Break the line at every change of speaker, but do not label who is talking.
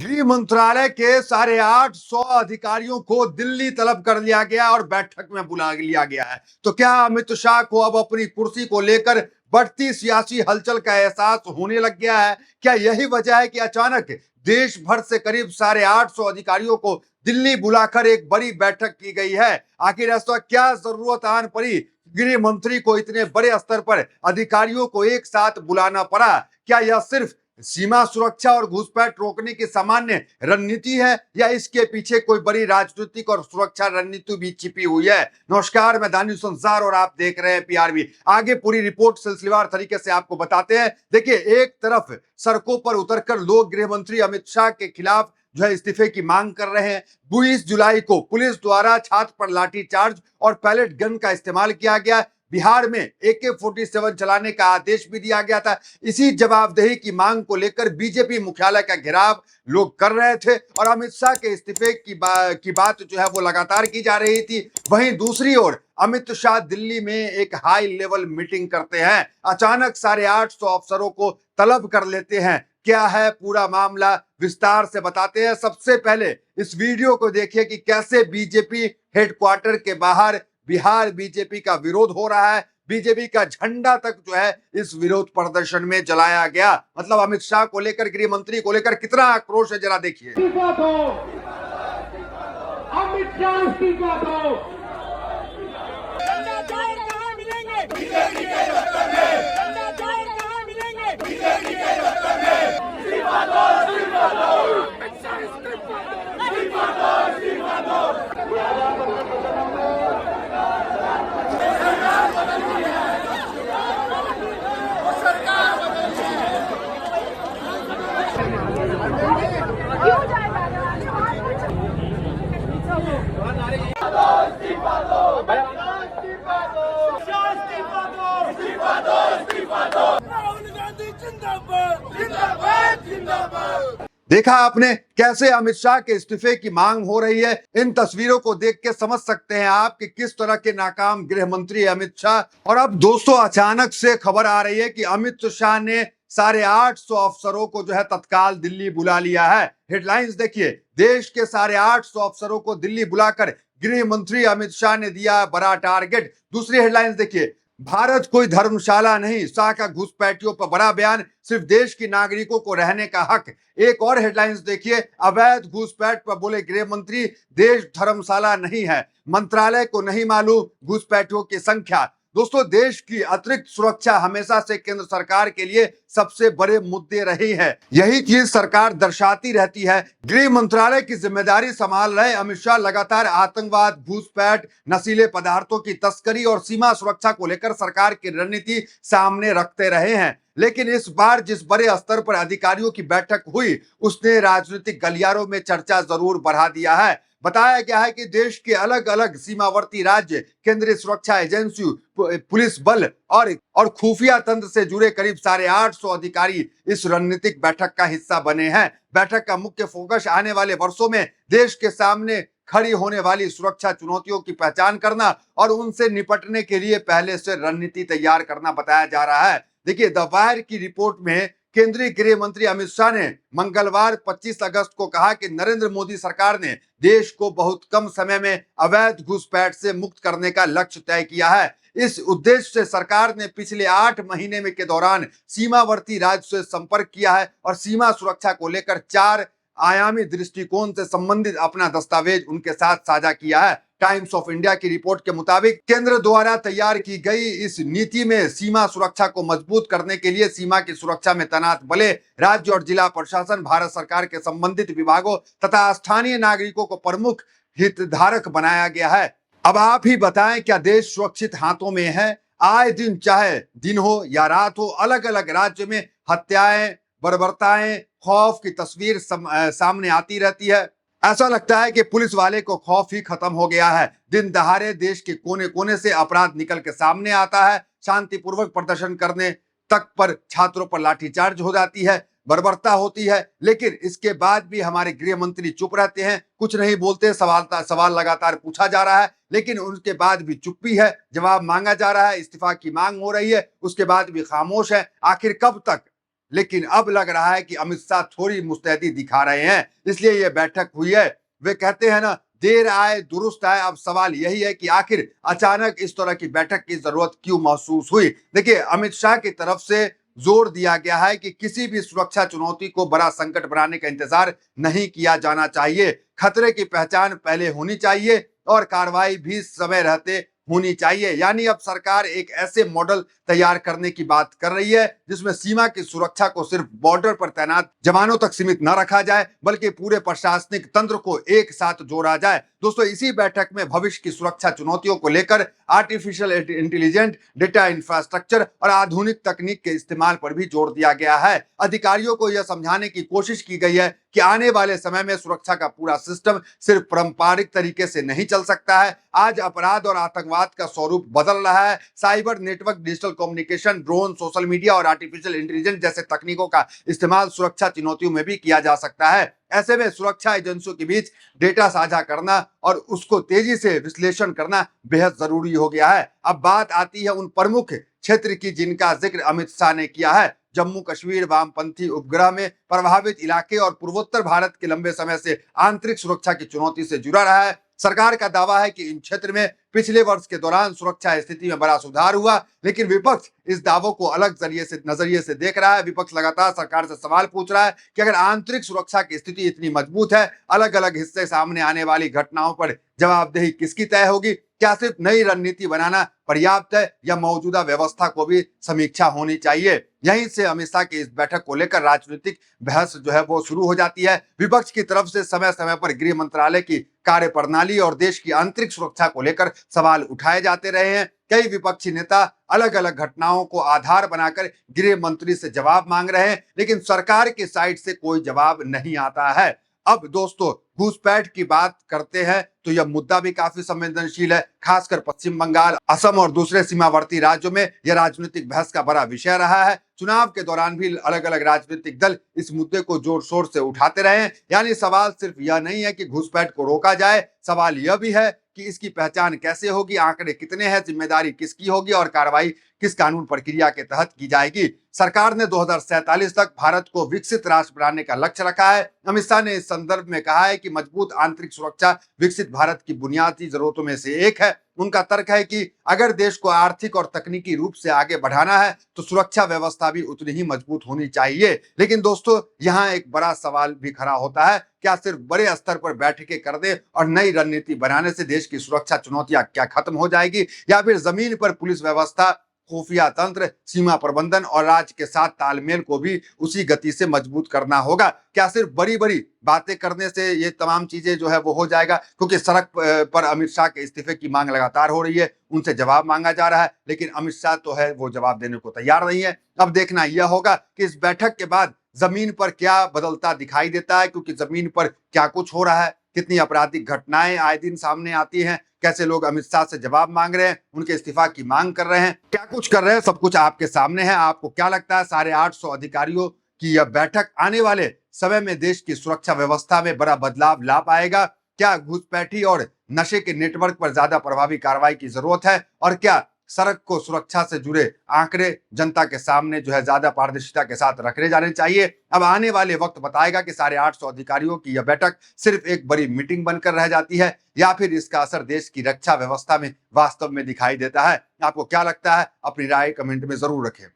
गृह मंत्रालय के 850 अधिकारियों को दिल्ली तलब कर लिया गया और बैठक में बुला लिया गया है। तो क्या अमित शाह को अब अपनी कुर्सी को लेकर बढ़ती सियासी हलचल का एहसास होने लग गया है? क्या यही वजह है कि अचानक देश भर से करीब 850 अधिकारियों को दिल्ली बुलाकर एक बड़ी बैठक की गई है? आखिर ऐसा क्या जरूरत आन पड़ी गृह मंत्री को इतने बड़े स्तर पर अधिकारियों को एक साथ बुलाना पड़ा? क्या यह सिर्फ सीमा सुरक्षा और घुसपैठ रोकने की सामान्य रणनीति है या इसके पीछे कोई बड़ी राजनीतिक और सुरक्षा रणनीति भी छिपी हुई है? नमस्कार, मैं दानिश संसार और आप देख रहे हैं पीआरबी। आगे पूरी रिपोर्ट सिलसिलेवार तरीके से आपको बताते हैं। देखिए, एक तरफ सड़कों पर उतरकर लोग गृह मंत्री अमित शाह के खिलाफ जो है इस्तीफे की मांग कर रहे हैं। 20 जुलाई को पुलिस द्वारा छात्र पर लाठीचार्ज और पैलेट गन का इस्तेमाल किया गया। बिहार में AK-47 चलाने का आदेश भी दिया गया था। इसी जवाबदेही की मांग को लेकर बीजेपी मुख्यालय का घेराव लोग कर रहे थे और अमित शाह के इस्तीफे की बात जो है वो लगातार की जा रही थी। वहीं दूसरी ओर अमित शाह दिल्ली में एक हाई लेवल मीटिंग करते हैं। अचानक 850 अफसरों को तलब कर लेते हैं। क्या है पूरा मामला, विस्तार से बताते हैं। सबसे पहले इस वीडियो को देखिए कि कैसे बीजेपी हेडक्वार्टर के बाहर बिहार बीजेपी का विरोध हो रहा है। बीजेपी का झंडा तक जो है इस विरोध प्रदर्शन में जलाया गया। मतलब अमित शाह को लेकर, गृह मंत्री को लेकर कितना आक्रोश है, जरा देखिए।
अमित शाह इस्तीफा दो।
देखा आपने कैसे अमित शाह के इस्तीफे की मांग हो रही है। इन तस्वीरों को देख के समझ सकते हैं आप कि किस तरह के नाकाम गृह मंत्री अमित शाह। और अब दोस्तों अचानक से खबर आ रही है कि अमित शाह ने 850 अफसरों को जो है तत्काल दिल्ली बुला लिया है। हेडलाइंस देखिए, देश के 850 अफसरों को दिल्ली बुलाकर गृह मंत्री अमित शाह ने दिया बड़ा टारगेट। दूसरी हेडलाइंस देखिए, भारत कोई धर्मशाला नहीं, शाह का घुसपैठियों पर बड़ा बयान, सिर्फ देश की नागरिकों को रहने का हक। एक और हेडलाइंस देखिए, अवैध घुसपैठ पर बोले गृह मंत्री, देश धर्मशाला नहीं है, मंत्रालय को नहीं मालूम घुसपैठियों की संख्या। दोस्तों, देश की अतिरिक्त सुरक्षा हमेशा से केंद्र सरकार के लिए सबसे बड़े मुद्दे रही है। यही चीज सरकार दर्शाती रहती है। गृह मंत्रालय की जिम्मेदारी संभाल रहे अमित शाह लगातार आतंकवाद, घुसपैठ, नशीले पदार्थों की तस्करी और सीमा सुरक्षा को लेकर सरकार की रणनीति सामने रखते रहे हैं। लेकिन इस बार जिस बड़े स्तर पर अधिकारियों की बैठक हुई, उसने राजनीतिक गलियारों में चर्चा जरूर बढ़ा दिया है। बताया गया है कि देश के अलग अलग सीमावर्ती राज्य, केंद्रीय सुरक्षा एजेंसी, पुलिस बल और खुफिया तंत्र से जुड़े करीब 850 अधिकारी इस रणनीतिक बैठक का हिस्सा बने हैं। बैठक का मुख्य फोकस आने वाले वर्षों में देश के सामने खड़ी होने वाली सुरक्षा चुनौतियों की पहचान करना और उनसे निपटने के लिए पहले से रणनीति तैयार करना बताया जा रहा है। देखिए, द वायर की रिपोर्ट में केंद्रीय गृह मंत्री अमित शाह ने मंगलवार 25 अगस्त को कहा कि नरेंद्र मोदी सरकार ने देश को बहुत कम समय में अवैध घुसपैठ से मुक्त करने का लक्ष्य तय किया है। इस उद्देश्य से सरकार ने पिछले 8 महीने में के दौरान सीमावर्ती राज्य से संपर्क किया है और सीमा सुरक्षा को लेकर 4 आयामी दृष्टिकोण से संबंधित अपना दस्तावेज उनके साथ साझा किया है। टाइम्स ऑफ इंडिया की रिपोर्ट के मुताबिक केंद्र द्वारा तैयार की गई इस नीति में सीमा सुरक्षा को मजबूत करने के लिए सीमा की सुरक्षा में तैनात बले, राज्य और जिला प्रशासन, भारत सरकार के संबंधित विभागों तथा स्थानीय नागरिकों को प्रमुख हितधारक बनाया गया है। अब आप ही बताएं, क्या देश सुरक्षित हाथों में है? आए दिन, चाहे दिन हो या रात हो, अलग अलग राज्य में हत्याएं, बर्बरताएं, खौफ की तस्वीर सामने आती रहती है। ऐसा लगता है कि पुलिस वाले को खौफ ही खत्म हो गया है। दिन दहाड़े देश के कोने कोने से अपराध निकल के सामने आता है। शांतिपूर्वक प्रदर्शन करने तक पर छात्रों पर लाठीचार्ज हो जाती है, बर्बरता होती है, लेकिन इसके बाद भी हमारे गृह मंत्री चुप रहते हैं, कुछ नहीं बोलते। सवाल लगातार पूछा जा रहा है, लेकिन उनके बाद भी चुप्पी है। जवाब मांगा जा रहा है, इस्तीफा की मांग हो रही है, उसके बाद भी खामोश है। आखिर कब तक लेकिन अब लग रहा है कि अमित शाह थोड़ी मुस्तैदी दिखा रहे हैं, इसलिए ये बैठक हुई है। वे कहते हैं ना, देर आए दुरुस्त आए। अब सवाल यही है कि आखिर अचानक इस तरह की बैठक की जरूरत क्यों महसूस हुई। देखिए, अमित शाह की तरफ से जोर दिया गया है कि किसी भी सुरक्षा चुनौती को बड़ा संकट बनाने का इंतजार नहीं किया जाना चाहिए। खतरे की पहचान पहले होनी चाहिए और कार्रवाई भी समय रहते होनी चाहिए। यानी अब सरकार एक ऐसे मॉडल तैयार करने की बात कर रही है जिसमें सीमा की सुरक्षा को सिर्फ बॉर्डर पर तैनात जवानों तक सीमित न रखा जाए, बल्कि पूरे प्रशासनिक तंत्र को एक साथ जोड़ा जाए। दोस्तों, इसी बैठक में भविष्य की सुरक्षा चुनौतियों को लेकर आर्टिफिशियल इंटेलिजेंस, डेटा इंफ्रास्ट्रक्चर और आधुनिक तकनीक के इस्तेमाल पर भी जोर दिया गया है। अधिकारियों को यह समझाने की कोशिश की गई है कि आने वाले समय में सुरक्षा का पूरा सिस्टम सिर्फ पारंपरिक तरीके से नहीं चल सकता है। आज अपराध और आतंकवाद का स्वरूप बदल रहा है। Cyber network, digital communication, drone, social media और आर्टिफिशियल इंटेलिजेंस जैसे तकनीकों का इस्तेमाल सुरक्षा चुनौतियों में भी किया जा सकता है। ऐसे में सुरक्षा एजेंसियों के बीच डेटा साझा करना और उसको तेजी से विश्लेषण करना बेहद जरूरी हो गया है। अब बात आती है उन प्रमुख क्षेत्र की जिनका जिक्र अमित शाह ने किया है। जम्मू कश्मीर वामपंथी उपग्रह में प्रभावित इलाके और पूर्वोत्तर भारत के लंबे समय से आंतरिक सुरक्षा की चुनौती से जुड़ा रहा है। सरकार का दावा है कि इन क्षेत्र में पिछले वर्ष के दौरान सुरक्षा स्थिति में बड़ा सुधार हुआ, लेकिन विपक्ष इस दावों को अलग नजरिए से देख रहा है। विपक्ष लगातार सरकार से सवाल पूछ रहा है कि अगर आंतरिक सुरक्षा की स्थिति इतनी मजबूत है, अलग अलग हिस्से सामने आने वाली घटनाओं पर जवाबदेही किसकी तय होगी? क्या सिर्फ नई रणनीति बनाना पर्याप्त है या मौजूदा व्यवस्था को भी समीक्षा होनी चाहिए? यहीं से अमित शाह की इस बैठक को लेकर राजनीतिक बहस जो है वो शुरू हो जाती है। विपक्ष की तरफ से समय समय पर गृह मंत्रालय की कार्यप्रणाली और देश की आंतरिक सुरक्षा को लेकर सवाल उठाए जाते रहे हैं। कई विपक्षी नेता अलग अलग घटनाओं को आधार बनाकर गृह मंत्री से जवाब मांग रहे हैं, लेकिन सरकार की साइड से कोई जवाब नहीं आता है। अब दोस्तों, घुसपैठ की बात करते हैं तो यह मुद्दा भी काफी संवेदनशील है। खासकर पश्चिम बंगाल, असम और दूसरे सीमावर्ती राज्यों में यह राजनीतिक बहस का बड़ा विषय रहा है। चुनाव के दौरान भी अलग अलग राजनीतिक दल इस मुद्दे को जोर शोर से उठाते रहे हैं। यानी सवाल सिर्फ यह नहीं है कि घुसपैठ को रोका जाए, सवाल यह भी है कि इसकी पहचान कैसे होगी, आंकड़े कितने हैं, जिम्मेदारी किसकी होगी और कार्रवाई किस कानून प्रक्रिया के तहत की जाएगी। सरकार ने 2047 तक भारत को विकसित राष्ट्र बनाने का लक्ष्य रखा है। अमित शाह ने इस संदर्भ में कहा है कि मजबूत आंतरिक सुरक्षा विकसित भारत की बुनियादी जरूरतों में से एक है। उनका तर्क है कि अगर देश को आर्थिक और तकनीकी रूप से आगे बढ़ाना है तो सुरक्षा व्यवस्था भी उतनी ही मजबूत होनी चाहिए। लेकिन दोस्तों, यहाँ एक बड़ा सवाल भी खड़ा होता है, क्या सिर्फ बड़े स्तर पर बैठकें कर दे और नई रणनीति बनाने से देश की सुरक्षा चुनौतियां क्या खत्म हो जाएगी, या फिर जमीन पर पुलिस व्यवस्था, खुफिया तंत्र, सीमा प्रबंधन और राज्य के साथ तालमेल को भी उसी गति से मजबूत करना होगा? क्या सिर्फ बड़ी बड़ी बातें करने से ये तमाम चीजें जो है वो हो जाएगा? क्योंकि सड़क पर अमित शाह के इस्तीफे की मांग लगातार हो रही है, उनसे जवाब मांगा जा रहा है, लेकिन अमित शाह तो है वो जवाब देने को तैयार नहीं है। अब देखना यह होगा कि इस बैठक के बाद जमीन पर क्या बदलता दिखाई देता है, क्योंकि जमीन पर क्या कुछ हो रहा है, कितनी आपराधिक घटनाएं आए दिन सामने आती हैं, कैसे लोग अमित शाह से जवाब मांग रहे हैं, उनके इस्तीफा की मांग कर रहे हैं, क्या कुछ कर रहे हैं, सब कुछ आपके सामने है। आपको क्या लगता है, 850 अधिकारियों की यह बैठक आने वाले समय में देश की सुरक्षा व्यवस्था में बड़ा बदलाव ला पाएगा? क्या घुसपैठी और नशे के नेटवर्क पर ज्यादा प्रभावी कार्रवाई की जरूरत है? और क्या सड़क को सुरक्षा से जुड़े आंकड़े जनता के सामने जो है ज्यादा पारदर्शिता के साथ रखे जाने चाहिए? अब आने वाले वक्त बताएगा कि 850 अधिकारियों की यह बैठक सिर्फ एक बड़ी मीटिंग बनकर रह जाती है या फिर इसका असर देश की रक्षा व्यवस्था में वास्तव में दिखाई देता है। आपको क्या लगता है? अपनी राय कमेंट में जरूर रखें।